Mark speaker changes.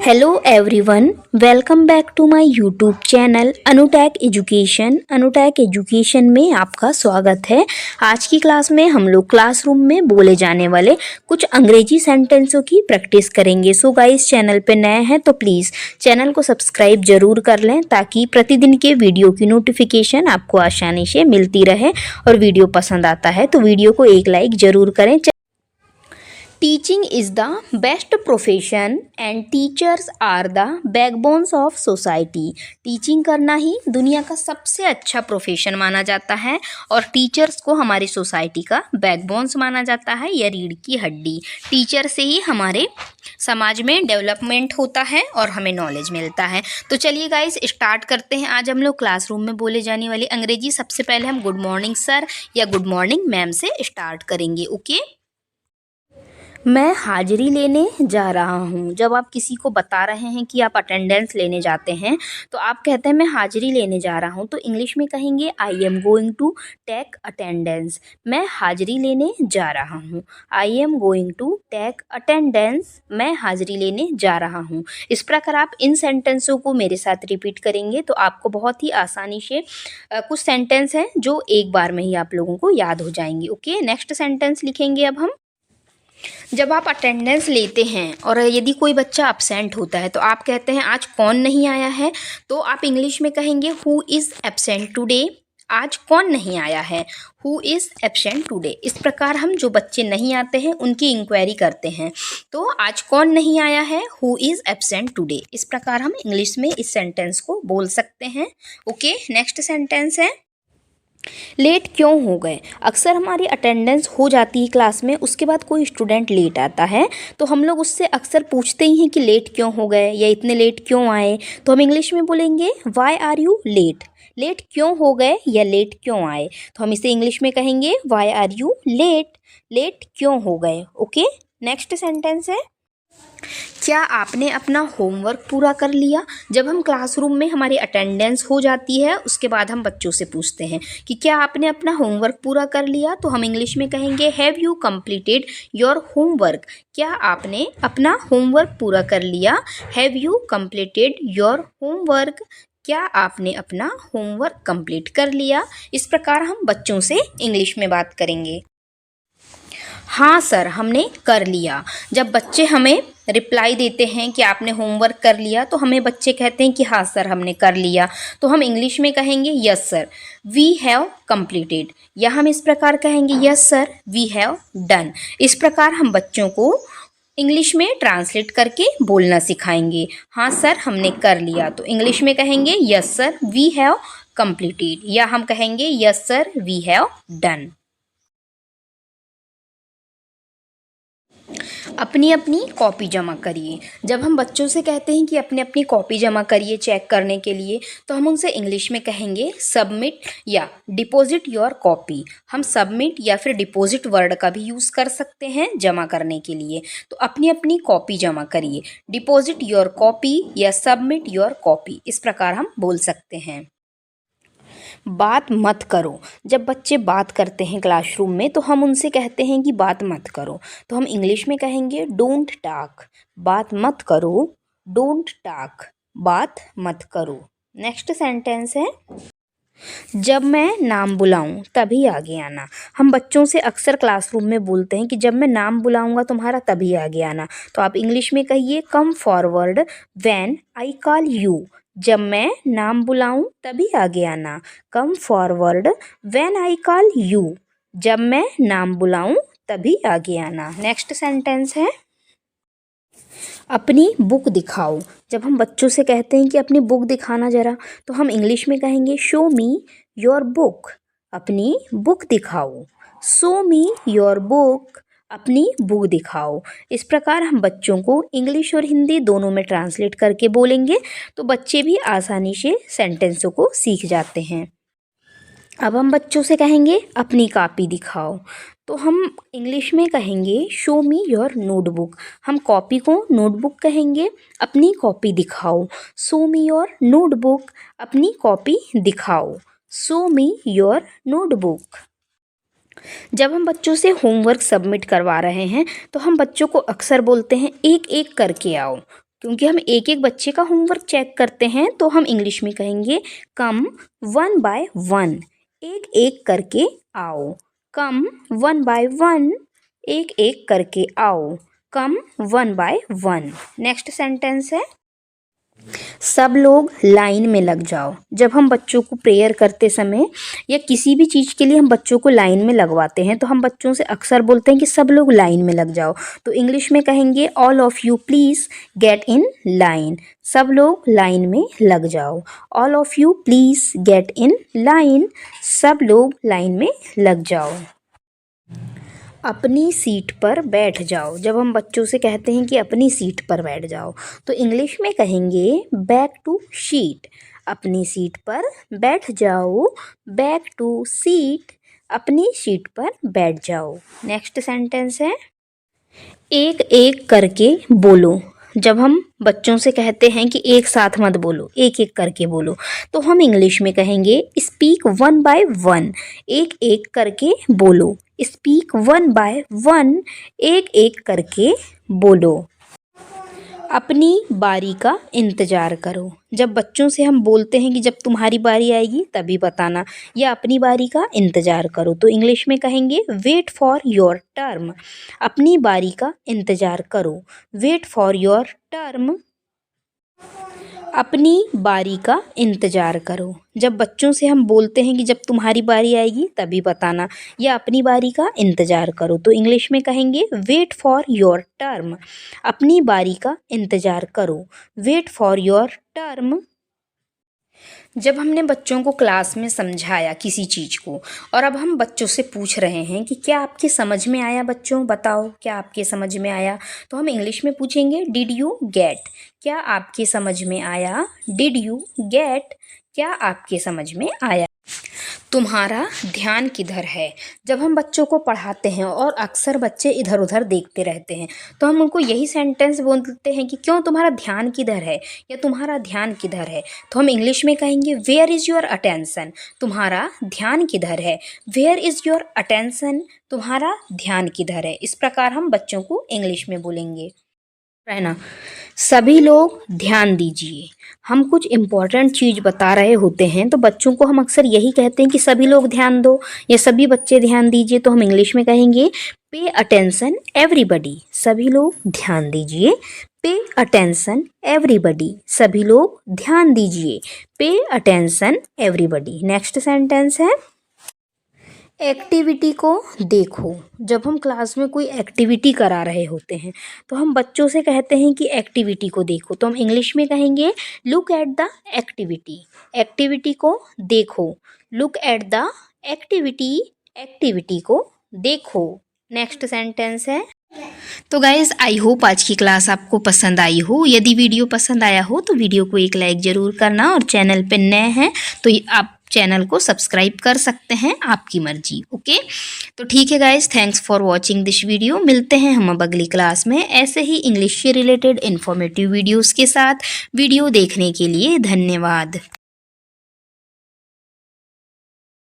Speaker 1: Hello everyone, welcome back to my YouTube channel Anutech education. Anutech education में आपका स्वागत है। आज की क्लास में हम लोग क्लासरूम में बोले जाने वाले कुछ अंग्रेजी सेंटेंसों की प्रैक्टिस करेंगे। सो गाइस, चैनल पे नए हैं तो प्लीज़ चैनल को सब्सक्राइब जरूर कर लें ताकि प्रतिदिन के वीडियो की नोटिफिकेशन आपको आसानी से मिलती रहे। और वीडियो पसंद आता है तो वीडियो को एक लाइक ज़रूर करें। Teaching is the best profession and teachers are the backbones of society. Teaching करना ही दुनिया का सबसे अच्छा प्रोफेशन माना जाता है और टीचर्स को हमारी सोसाइटी का बैकबोन्स माना जाता है या रीढ़ की हड्डी। टीचर से ही हमारे समाज में डेवलपमेंट होता है और हमें नॉलेज मिलता है। तो चलिए गाइस, स्टार्ट करते हैं। आज हम लोग क्लासरूम में बोले जाने वाली अंग्रेजी सबसे पहले हम गुड मॉर्निंग सर या गुड मॉर्निंग मैम से स्टार्ट करेंगे। ओके, मैं हाजिरी लेने जा रहा हूँ। जब आप किसी को बता रहे हैं कि आप अटेंडेंस लेने जाते हैं तो आप कहते हैं मैं हाजिरी लेने जा रहा हूँ, तो इंग्लिश में कहेंगे I am going to take attendance. मैं हाजिरी लेने जा रहा हूँ, I am going to take attendance. मैं हाजिरी लेने जा रहा हूँ। इस प्रकार आप इन सेंटेंसों को मेरे साथ रिपीट करेंगे तो आपको बहुत ही आसानी से कुछ सेंटेंस हैं जो एक बार में ही आप लोगों को याद हो जाएंगे। ओके, नेक्स्ट सेंटेंस लिखेंगे अब हम। जब आप अटेंडेंस लेते हैं और यदि कोई बच्चा एब्सेंट होता है तो आप कहते हैं आज कौन नहीं आया है, तो आप इंग्लिश में कहेंगे हु इज़ एब्सेंट टुडे। आज कौन नहीं आया है, हु इज़ एब्सेंट टुडे। इस प्रकार हम जो बच्चे नहीं आते हैं उनकी इंक्वायरी करते हैं। तो आज कौन नहीं आया है, हु इज़ एब्सेंट टुडे। इस प्रकार हम इंग्लिश में इस सेंटेंस को बोल सकते हैं। ओके, नेक्स्ट सेंटेंस है लेट क्यों हो गए। अक्सर हमारी अटेंडेंस हो जाती है क्लास में, उसके बाद कोई स्टूडेंट लेट आता है तो हम लोग उससे अक्सर पूछते ही हैं कि लेट क्यों हो गए या इतने लेट क्यों आए। तो हम इंग्लिश में बोलेंगे why are you late. Late क्यों हो गए या लेट क्यों आए, तो हम इसे इंग्लिश में कहेंगे why are you late. Late क्यों हो गए। ओके, नेक्स्ट सेंटेंस है क्या आपने अपना होमवर्क पूरा कर लिया। जब हम क्लासरूम में हमारी अटेंडेंस हो जाती है उसके बाद हम बच्चों से पूछते हैं कि क्या आपने अपना होमवर्क पूरा कर लिया, तो हम इंग्लिश में कहेंगे have you completed your homework. क्या आपने अपना होमवर्क पूरा कर लिया, have you completed your homework. क्या आपने अपना होमवर्क कंप्लीट कर लिया। इस प्रकार हम बच्चों से इंग्लिश में बात करेंगे। हाँ सर, हमने कर लिया। जब बच्चे हमें रिप्लाई देते हैं कि आपने होमवर्क कर लिया तो हमें बच्चे कहते हैं कि हाँ सर हमने कर लिया, तो हम इंग्लिश में कहेंगे yes sir we have completed, या हम इस प्रकार कहेंगे yes sir we have done. इस प्रकार हम बच्चों को इंग्लिश में ट्रांसलेट करके बोलना सिखाएंगे। हाँ सर हमने कर लिया, तो इंग्लिश में कहेंगे yes sir we have completed, या हम कहेंगे yes sir we have done. अपनी अपनी कॉपी जमा करिए। जब हम बच्चों से कहते हैं कि अपनी अपनी कॉपी जमा करिए चेक करने के लिए, तो हम उनसे इंग्लिश में कहेंगे सबमिट या डिपॉजिट योर कॉपी। हम सबमिट या फिर डिपॉजिट वर्ड का भी यूज़ कर सकते हैं जमा करने के लिए। तो अपनी अपनी कॉपी जमा करिए, डिपॉजिट योर कॉपी या सबमिट योर कॉपी, इस प्रकार हम बोल सकते हैं। बात मत करो। जब बच्चे बात करते हैं क्लासरूम में तो हम उनसे कहते हैं कि बात मत करो, तो हम इंग्लिश में कहेंगे डोंट टॉक। बात मत करो, डोंट टॉक, बात मत करो। नेक्स्ट सेंटेंस है जब मैं नाम बुलाऊं तभी आगे आना। हम बच्चों से अक्सर क्लासरूम में बोलते हैं कि जब मैं नाम बुलाऊंगा तुम्हारा तभी आगे आना, तो आप इंग्लिश में कहिए come forward when I call you. जब मैं नाम बुलाऊं तभी आगे आना, come forward when I call you. जब मैं नाम बुलाऊं तभी आगे आना। नेक्स्ट सेंटेंस है अपनी बुक दिखाओ। जब हम बच्चों से कहते हैं कि अपनी बुक दिखाना ज़रा, तो हम इंग्लिश में कहेंगे शो मी योर बुक। अपनी बुक दिखाओ, शो मी योर बुक, अपनी बुक दिखाओ। इस प्रकार हम बच्चों को इंग्लिश और हिंदी दोनों में ट्रांसलेट करके बोलेंगे तो बच्चे भी आसानी से सेंटेंसों को सीख जाते हैं। अब हम बच्चों से कहेंगे अपनी कॉपी दिखाओ, तो हम इंग्लिश में कहेंगे शो मी योर नोटबुक। हम कॉपी को नोटबुक कहेंगे। अपनी कॉपी दिखाओ, शो मी योर नोटबुक, अपनी कॉपी दिखाओ, शो मी योर नोटबुक। जब हम बच्चों से होमवर्क सबमिट करवा रहे हैं तो हम बच्चों को अक्सर बोलते हैं एक एक करके आओ। क्योंकि हम एक एक बच्चे का होमवर्क चेक करते हैं तो हम इंग्लिश में कहेंगे कम 1 बाय 1, एक एक करके आओ। कम 1 बाय 1, एक एक करके आओ। कम 1 बाय 1। नेक्स्ट सेंटेंस है सब लोग लाइन में लग जाओ। जब हम बच्चों को प्रेयर करते समय या किसी भी चीज़ के लिए हम बच्चों को लाइन में लगवाते हैं तो हम बच्चों से अक्सर बोलते हैं कि सब लोग लाइन में लग जाओ। तो इंग्लिश में कहेंगे all of you please get in line. सब लोग लाइन में लग जाओ। All of you please get in line. सब लोग लाइन में लग जाओ। अपनी सीट पर बैठ जाओ। जब हम बच्चों से कहते हैं कि अपनी सीट पर बैठ जाओ तो इंग्लिश में कहेंगे बैक टू सीट। अपनी सीट पर बैठ जाओ। Back to seat. अपनी सीट पर बैठ जाओ। नेक्स्ट सेंटेंस है एक एक करके बोलो। जब हम बच्चों से कहते हैं कि एक साथ मत बोलो, एक एक करके बोलो, तो हम इंग्लिश में कहेंगे स्पीक 1 बाय 1। एक एक करके बोलो। Speak 1 by 1। एक एक करके बोलो। अपनी बारी का इंतज़ार करो। जब बच्चों से हम बोलते हैं कि जब तुम्हारी बारी आएगी तभी बताना, या अपनी बारी का इंतज़ार करो, तो इंग्लिश में कहेंगे वेट फॉर योर टर्म। अपनी बारी का इंतज़ार करो। Wait for your term. अपनी बारी का इंतज़ार करो। जब बच्चों से हम बोलते हैं कि जब तुम्हारी बारी आएगी तभी बताना, या अपनी बारी का इंतज़ार करो, तो इंग्लिश में कहेंगे वेट फॉर योर टर्म। अपनी बारी का इंतज़ार करो। Wait for your term. जब हमने बच्चों को क्लास में समझाया किसी चीज़ को और अब हम बच्चों से पूछ रहे हैं कि क्या आपके समझ में आया, बच्चों बताओ क्या आपके समझ में आया, तो हम इंग्लिश में पूछेंगे डिड यू गेट। क्या आपके समझ में आया। Did you get. क्या आपके समझ में आया। तुम्हारा ध्यान किधर है। जब हम बच्चों को पढ़ाते हैं और अक्सर बच्चे इधर उधर देखते रहते हैं तो हम उनको यही सेंटेंस बोलते हैं कि क्यों तुम्हारा ध्यान किधर है, या तुम्हारा ध्यान किधर है, तो हम इंग्लिश में कहेंगे वेयर इज़ योर अटेंशन। तुम्हारा ध्यान किधर है। Where is your attention. तुम्हारा ध्यान किधर है। इस प्रकार हम बच्चों को इंग्लिश में बोलेंगे, है ना। सभी लोग ध्यान दीजिए। हम कुछ इम्पोर्टेंट चीज़ बता रहे होते हैं तो बच्चों को हम अक्सर यही कहते हैं कि सभी लोग ध्यान दो या सभी बच्चे ध्यान दीजिए, तो हम इंग्लिश में कहेंगे पे अटेंशन एवरीबडी। सभी लोग ध्यान दीजिए। Pay attention everybody. सभी लोग ध्यान दीजिए। Pay attention everybody. Next sentence है एक्टिविटी को देखो। जब हम क्लास में कोई एक्टिविटी करा रहे होते हैं तो हम बच्चों से कहते हैं कि एक्टिविटी को देखो, तो हम इंग्लिश में कहेंगे look at the activity. Activity को देखो। Look at the activity. Activity को देखो। नेक्स्ट सेंटेंस है तो गाइज़ आई होप आज की क्लास आपको पसंद आई हो। यदि वीडियो पसंद आया हो तो वीडियो को एक लाइक ज़रूर करना, और चैनल पे नए हैं तो आप चैनल को सब्सक्राइब कर सकते हैं, आपकी मर्जी। ओके, तो ठीक है guys, thanks for watching this video. मिलते हैं हम अब अगली क्लास में ऐसे ही इंग्लिश से रिलेटेड इन्फॉर्मेटिव वीडियोज़ के साथ। वीडियो देखने के लिए धन्यवाद।